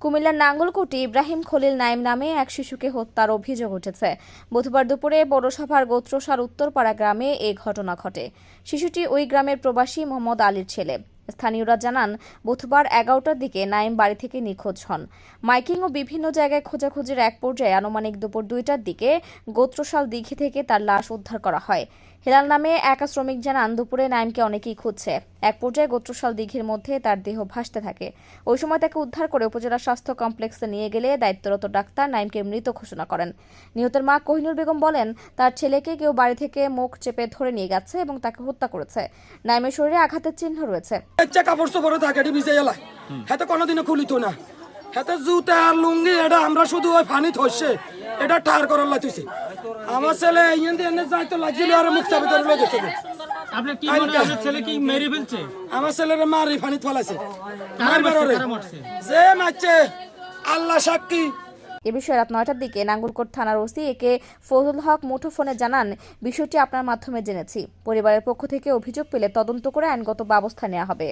কুমিল্লার নাঙ্গলকোটে ইব্রাহিম খলিল নাইম নামে এক শিশুকে হত্যার অভিযোগ উঠেছে। বুধবার দুপুরে পৌরসভার গোত্রসার উত্তরপাড়া গ্রামে এই ঘটনা ঘটে। শিশুটি ওই গ্রামের প্রবাসী মোহাম্মদ আলীর ছেলে। স্থানীয়রা জানান, বুধবার 11টার দিকে নাইম বাড়ি থেকে নিখোঁজ হন। মাইকিং ও বিভিন্ন জায়গায় খোঁজাখুঁজির এক পর্যায়ে আনুমানিক দুপুর 2টার দিকে গোত্রশাল দিঘি থেকে তার লাশ উদ্ধার করা হয়। হেলাল নামে এক শ্রমিক জানান, দুপুরে নাইমকে অনেকেই খুঁজছে। এক পর্যায়ে গোত্রশাল দিঘির মধ্যে তার দেহ ভাসতে থাকে। ওই সময় তাকে উদ্ধার করে উপজেলা স্বাস্থ্য কমপ্লেক্সে নিয়ে গেলে দায়িত্বরত ডাক্তার নাইমকে মৃত ঘোষণা করেন। নিহতের মা কোহিনুর বেগম বলেন, তার ছেলেকে কেউ বাড়ি থেকে মুখ চেপে ধরে নিয়ে গেছে এবং তাকে হত্যা করেছে। নাইমের শরীরে আঘাতের চিহ্ন রয়েছে। কাপড় চোপড় থাকে ভিজে এলাই হাতে কোনোদিনও খুলিত না, হাতে জুতা আর লুঙ্গি এটা আমরা শুধু ওই পানি থসছে এটা ঠার করার লাইতেছি। আমার ছেলে এনে যাইতে লাগছিল আর মুখ চাপে ধরে লেগেছে। আপনি কি মনে হয় আপনার ছেলে কি মেরে ফেলছে? আমার ছেলের মারি পানি ফলাইছে, যে মারছে আল্লাহ সাক্ষী। এ বিষয়ে রাত 9টার দিকে নাঙ্গলকোট থানার ওসি একে ফজলুল হক মুঠোফোনে জানান, বিষয়টি আপনার মাধ্যমে জেনেছি। পরিবারের পক্ষ থেকে অভিযোগ পেলে তদন্ত করে আইনগত ব্যবস্থা নেওয়া হবে।